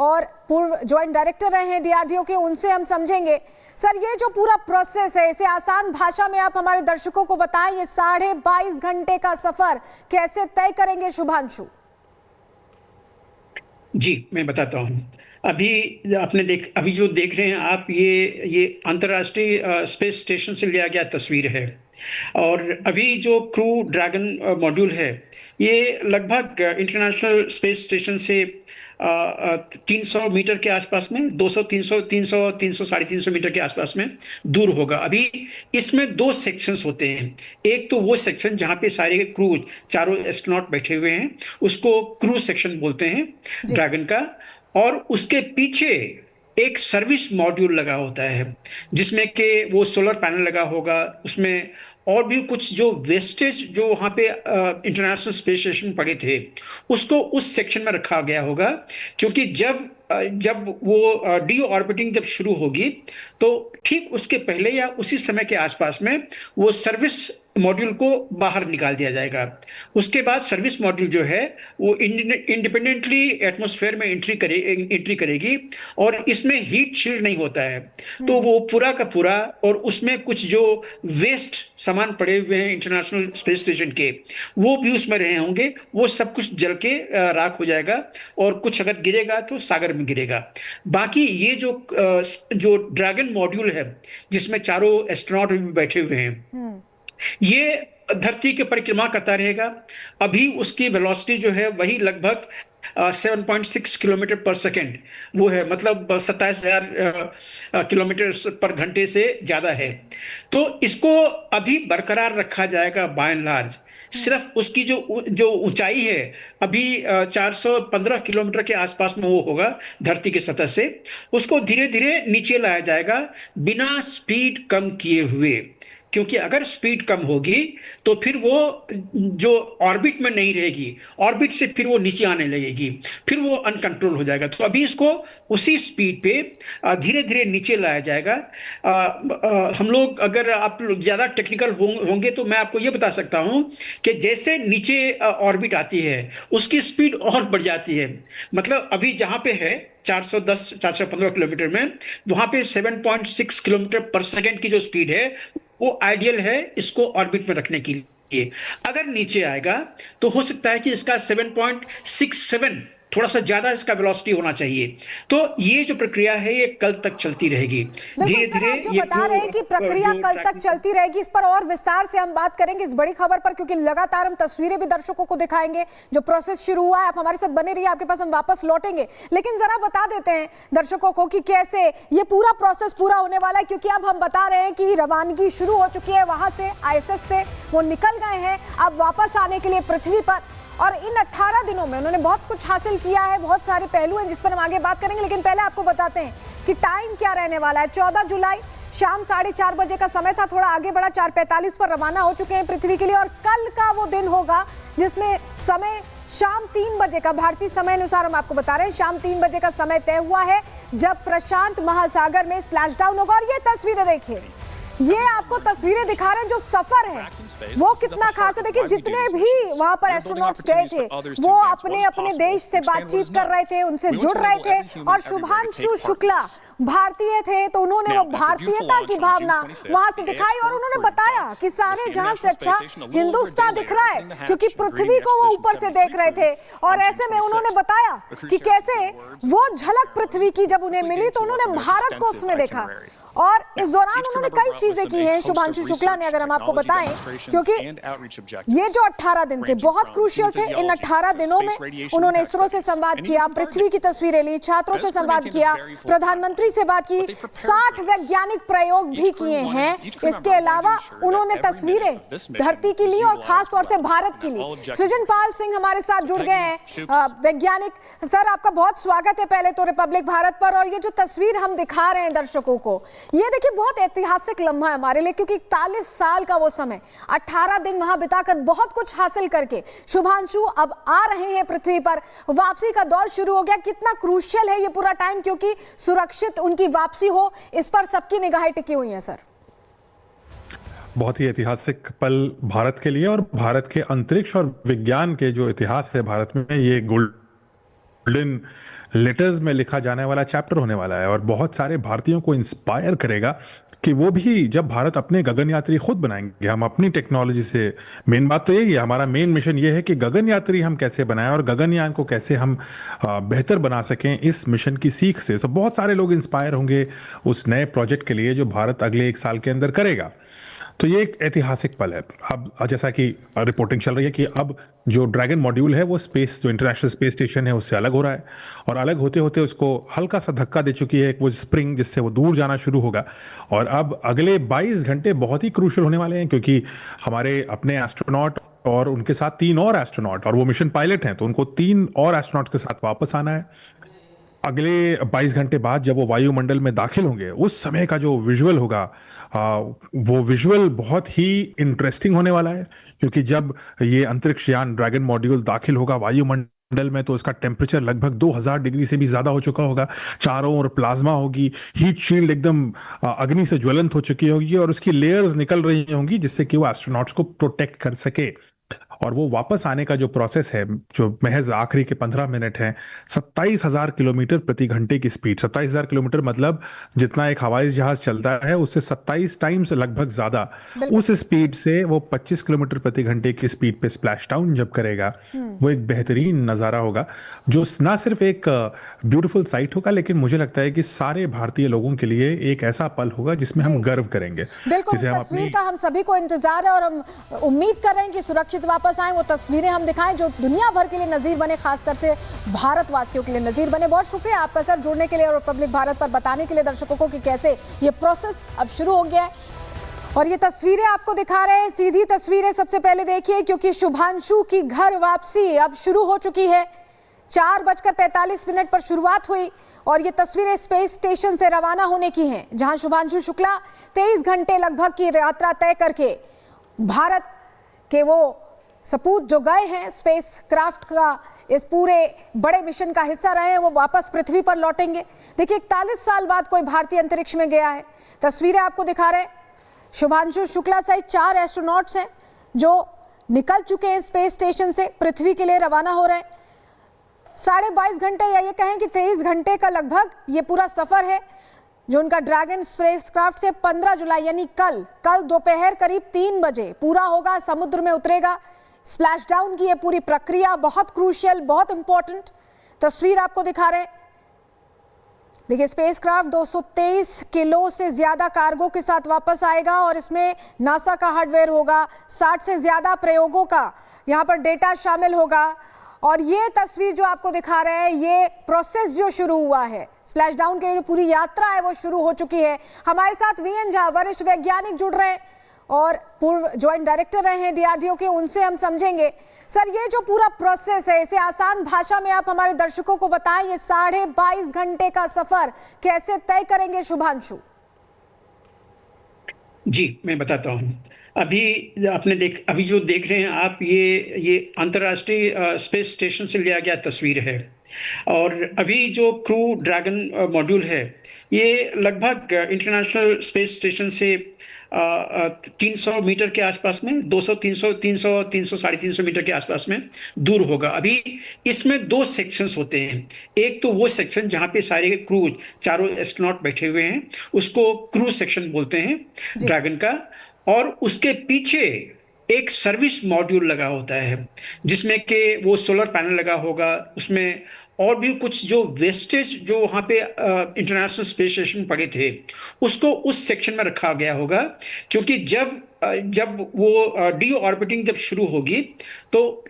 और पूर्व joint director रहे हैं डीआरडीओ के, उनसे हम समझेंगे। सर, ये जो पूरा प्रोसेस है, इसे आसान भाषा में आप हमारे दर्शकों को बताएं। ये 22.5 घंटे का सफर कैसे तय करेंगे शुभांशु? जी, मैं बताता हूँ। अभी जो देख रहे हैं आप, ये अंतर्राष्ट्रीय स्पेस स्टेशन से लिया गया तस्वीर है। और अभी जो क्रू ड्रैगन मॉड्यूल है, ये लगभग इंटरनेशनल स्पेस स्टेशन से 300 मीटर के आसपास में, 200 300 300 300 350 मीटर के आसपास में दूर होगा। अभी इसमें 2 सेक्शंस होते हैं। एक तो वो सेक्शन जहाँ पे सारे क्रू, चारों एस्ट्रोनॉट बैठे हुए हैं, उसको क्रू सेक्शन बोलते हैं ड्रैगन का। और उसके पीछे एक सर्विस मॉड्यूल लगा होता है, जिसमें कि वो सोलर पैनल लगा होगा। उसमें और भी कुछ जो वेस्टेज जो वहाँ पे इंटरनेशनल स्पेस स्टेशन पड़े थे, उसको उस सेक्शन में रखा गया होगा। क्योंकि जब वो डी ऑर्बिटिंग जब शुरू होगी, तो ठीक उसके पहले या उसी समय के आसपास में वो सर्विस मॉड्यूल को बाहर निकाल दिया जाएगा। उसके बाद सर्विस मॉड्यूल जो है वो इंडिपेंडेंटली एटमॉस्फेयर में एंट्री करेगी। और इसमें हीट शील्ड नहीं होता है, तो वो पूरा का पूरा, और उसमें कुछ जो वेस्ट सामान पड़े हुए हैं इंटरनेशनल स्पेस स्टेशन के, वो भी उसमें रहे होंगे। वो सब कुछ जल के राख हो जाएगा, और कुछ अगर गिरेगा तो सागर में गिरेगा। बाकी ये जो ड्रैगन मॉड्यूल है, जिसमें चारों एस्ट्रोनॉट भी बैठे हुए हैं, ये धरती की परिक्रमा करता रहेगा। अभी उसकी वेलोसिटी जो है वही लगभग 7.6 किलोमीटर पर सेकेंड वो है, मतलब 27,000 किलोमीटर पर घंटे से ज्यादा है। तो इसको अभी बरकरार रखा जाएगा बाय एंड लार्ज। सिर्फ उसकी जो ऊंचाई है, अभी 415 किलोमीटर के आसपास में वो होगा धरती की सतह से। उसको धीरे धीरे नीचे लाया जाएगा, बिना स्पीड कम किए हुए। क्योंकि अगर स्पीड कम होगी तो फिर वो जो ऑर्बिट में नहीं रहेगी, ऑर्बिट से फिर वो नीचे आने लगेगी, फिर वो अनकंट्रोल हो जाएगा। तो अभी इसको उसी स्पीड पे धीरे धीरे नीचे लाया जाएगा। हम लोग, अगर आप लोग ज़्यादा टेक्निकल होंगे तो मैं आपको ये बता सकता हूँ कि जैसे नीचे ऑर्बिट आती है, उसकी स्पीड और बढ़ जाती है। मतलब अभी जहाँ पे है 410 415 किलोमीटर में, वहाँ पे 7.6 किलोमीटर पर सेकेंड की जो स्पीड है, वो आइडियल है इसको ऑर्बिट में रखने के लिए। अगर नीचे आएगा तो हो सकता है कि इसका 7.67, थोड़ा सा ज्यादा इसका वेलोसिटी होना चाहिए। तो ये जो प्रक्रिया है ये कल तक चलती रहेगी। धीरे धीरे जो बता रहे हैं कि प्रक्रिया कल तक चलती रहेगी, इस पर और विस्तार से हम बात करेंगे इस बड़ी खबर पर, क्योंकि लगातार हम तस्वीरें भी दर्शकों को दिखाएंगे। जो प्रोसेस शुरू हुआ है, आप हमारे साथ बने रहिए, आपके पास हम वापस लौटेंगे। लेकिन जरा बता देते हैं दर्शकों को कि कैसे ये पूरा प्रोसेस पूरा होने वाला है, क्योंकि अब हम बता रहे हैं कि रवानगी शुरू हो चुकी है। वहां से ISS से वो निकल गए हैं अब वापस आने के लिए पृथ्वी पर। और इन 18 दिनों में उन्होंने बहुत कुछ हासिल किया है, बहुत सारे पहलू हैं जिस पर हम आगे बात करेंगे। लेकिन पहले आपको बताते हैं कि टाइम क्या रहने वाला है। 14 जुलाई शाम 4:30 बजे का समय था, थोड़ा आगे बढ़ा, 4:45 पर रवाना हो चुके हैं पृथ्वी के लिए। और कल का वो दिन होगा जिसमें समय शाम 3 बजे का, भारतीय समय अनुसार हम आपको बता रहे हैं, शाम 3 बजे का समय तय हुआ है जब प्रशांत महासागर में स्प्लैश डाउन होगा। और ये तस्वीरें देखिए, ये आपको तस्वीरें दिखा रहे हैं जो सफर है वो कितना खास है। देखिए, जितने भी वहां पर एस्ट्रोनॉट्स गए थे वो अपने अपने देश से बातचीत कर रहे थे, उनसे जुड़ रहे थे। और शुभांशु शुक्ला भारतीय थे, तो उन्होंने वो भारतीयता की भावना वहां से दिखाई। और उन्होंने बताया कि सारे जहां से अच्छा हिंदुस्तान दिख रहा है, क्योंकि पृथ्वी को वो ऊपर से देख रहे थे। और ऐसे में उन्होंने बताया कि कैसे वो झलक पृथ्वी की जब उन्हें मिली तो उन्होंने भारत को उसमें देखा। और इस दौरान उन्होंने कई चीजें की हैं शुभांशु शुक्ला ने, अगर हम आपको बताएं, क्योंकि ये जो 18 दिन थे बहुत क्रूशियल थे। इन 18 दिनों में उन्होंने इसरो से संवाद किया, पृथ्वी की तस्वीरें ली, छात्रों से संवाद किया, प्रधानमंत्री से बात की, 60 वैज्ञानिक प्रयोग भी किए हैं। इसके अलावा उन्होंने तस्वीरें धरती की ली और खासतौर से भारत की ली। सृजनपाल सिंह हमारे साथ जुड़ गए हैं, वैज्ञानिक। सर, आपका बहुत स्वागत है पहले तो रिपब्लिक भारत पर। और ये जो तस्वीर हम दिखा रहे हैं दर्शकों को, ये देखिए बहुत ऐतिहासिक लम्हा है हमारे लिए, क्योंकि 41 साल का वो समय, 18 दिन वहां बिताकर बहुत कुछ हासिल करके शुभांशु अब आ रहे हैं पृथ्वी पर। वापसी का दौर शुरू हो गया। कितना क्रूशियल है ये पूरा टाइम, क्योंकि सुरक्षित उनकी वापसी हो, इस पर सबकी निगाहें टिकी हुई हैं। सर, बहुत ही ऐतिहासिक पल भारत के लिए, और भारत के अंतरिक्ष और विज्ञान के जो इतिहास है भारत में, ये गोल्डन लेटर्स में लिखा जाने वाला चैप्टर होने वाला है और बहुत सारे भारतीयों को इंस्पायर करेगा कि वो भी जब भारत अपने गगनयात्री खुद बनाएंगे, हम अपनी टेक्नोलॉजी से। मेन बात तो यही है, हमारा मेन मिशन ये है कि गगनयात्री हम कैसे बनाएं और गगनयान को कैसे हम बेहतर बना सकें इस मिशन की सीख से। तो बहुत सारे लोग इंस्पायर होंगे उस नए प्रोजेक्ट के लिए जो भारत अगले 1 साल के अंदर करेगा। तो ये एक ऐतिहासिक पल है। अब जैसा कि रिपोर्टिंग चल रही है कि अब जो ड्रैगन मॉड्यूल है वो स्पेस, जो इंटरनेशनल स्पेस स्टेशन है उससे अलग हो रहा है, और अलग होते होते उसको हल्का सा धक्का दे चुकी है एक वो स्प्रिंग, जिससे वो दूर जाना शुरू होगा। और अब अगले 22 घंटे बहुत ही क्रूशियल होने वाले हैं, क्योंकि हमारे अपने एस्ट्रोनॉट और उनके साथ 3 और एस्ट्रोनॉट, और वो मिशन पायलट हैं तो उनको 3 और एस्ट्रोनॉट के साथ वापस आना है। अगले 22 घंटे बाद जब वो वायुमंडल में दाखिल होंगे, उस समय का जो विजुअल होगा, वो विजुअल बहुत ही इंटरेस्टिंग होने वाला है। क्योंकि जब ये अंतरिक्ष यान ड्रैगन मॉड्यूल दाखिल होगा वायुमंडल में, तो इसका टेम्परेचर लगभग 2000 डिग्री से भी ज्यादा हो चुका होगा। चारों ओर प्लाज्मा होगी, हीट शील्ड एकदम अग्नि से ज्वलंत हो चुकी होगी, और उसकी लेयर्स निकल रही होंगी जिससे कि वो एस्ट्रोनॉट्स को प्रोटेक्ट कर सके। और वो वापस आने का जो प्रोसेस है, जो महज आखिरी के 15 मिनट है, 27,000 किलोमीटर प्रति घंटे की स्पीड। 27,000 किलोमीटर मतलब जितना एक हवाई जहाज चलता है उससे 27 टाइम्स लगभग ज्यादा। उस स्पीड से वो 25 किलोमीटर प्रति घंटे की स्पीड पे स्प्लैश डाउन जब करेगा, वो एक बेहतरीन नजारा होगा, जो ना सिर्फ एक ब्यूटीफुल साइट होगा, लेकिन मुझे लगता है कि सारे भारतीय लोगों के लिए एक ऐसा पल होगा जिसमें हम गर्व करेंगे। बिल्कुल, जिसे इस हम तस्वीर का हम सभी को इंतजार है और हम उम्मीद कर रहे हैं कि सुरक्षित वापस आए, वो तस्वीरें हम दिखाएं जो दुनिया भर के लिए नजीर बने, खासकर से भारतवासियों के लिए नजीर बने। बहुत शुक्रिया आपका सर, जुड़ने के लिए और रिपब्लिक भारत पर बताने के लिए दर्शकों को कि कैसे ये प्रोसेस अब शुरू हो गया है। और ये तस्वीरें आपको दिखा रहे हैं, सीधी तस्वीरें सबसे पहले देखिए, क्योंकि शुभांशु की घर वापसी अब शुरू हो चुकी है। 4:45 पर शुरुआत हुई और ये तस्वीरें स्पेस स्टेशन से रवाना होने की हैं, जहां शुभांशु शुक्ला 23 घंटे लगभग की यात्रा तय करके भारत के वो सपूत जो गए हैं स्पेस क्राफ्ट का इस पूरे बड़े मिशन का हिस्सा रहे हैं, वो वापस पृथ्वी पर लौटेंगे। देखिए 41 साल बाद कोई भारतीय अंतरिक्ष में गया है। तस्वीरें आपको दिखा रहे हैं, शुभांशु शुक्ला सहित 4 एस्ट्रोनॉट्स हैं जो निकल चुके हैं स्पेस स्टेशन से, पृथ्वी के लिए रवाना हो रहे हैं। 22.5 घंटे या ये कहें कि 23 घंटे का लगभग ये पूरा सफर है जो उनका ड्रैगन स्पेसक्राफ्ट से 15 जुलाई यानी कल दोपहर करीब 3 बजे पूरा होगा, समुद्र में उतरेगा। स्प्लैश डाउन की ये पूरी प्रक्रिया बहुत क्रूशियल, बहुत इंपॉर्टेंट तस्वीर आपको दिखा रहे हैं। देखिए स्पेसक्राफ्ट 223 किलो से ज्यादा कार्गो के साथ वापस आएगा और इसमें नासा का हार्डवेयर होगा, 60 से ज्यादा प्रयोगों का यहाँ पर डेटा शामिल होगा। और ये तस्वीर जो आपको दिखा रहे हैं, ये प्रोसेस जो शुरू हुआ है, स्प्लैश डाउन की जो पूरी यात्रा है वो शुरू हो चुकी है। हमारे साथ वीएन झा वरिष्ठ वैज्ञानिक जुड़ रहे हैं और पूर्व ज्वाइंट डायरेक्टर रहे हैं डीआरडीओ के, उनसे हम समझेंगे। सर, ये जो पूरा प्रोसेस है, इसे आसान भाषा में आप हमारे दर्शकों को बताएं, ये 22.5 घंटे का सफर कैसे तय करेंगे शुभांशु? जी, मैं बताता हूँ। अभी जो देख रहे हैं आप, ये अंतर्राष्ट्रीय स्पेस स्टेशन से लिया गया तस्वीर है। और अभी जो क्रू ड्रैगन मॉड्यूल है, ये लगभग इंटरनेशनल स्पेस स्टेशन से 300 मीटर के आसपास में, 200 300 300 300 350 मीटर के आसपास में दूर होगा। अभी इसमें 2 सेक्शंस होते हैं। एक तो वो सेक्शन जहाँ पे सारे क्रू, चारों एस्ट्रोनॉट बैठे हुए हैं, उसको क्रू सेक्शन बोलते हैं ड्रैगन का। और उसके पीछे एक सर्विस मॉड्यूल लगा होता है जिसमें कि वो सोलर पैनल लगा होगा, उसमें और भी कुछ जो वेस्टेज जो वहाँ पे इंटरनेशनल स्पेस स्टेशन पड़े थे उसको उस सेक्शन में रखा गया होगा। क्योंकि जब वो डी ऑर्बिटिंग जब शुरू होगी तो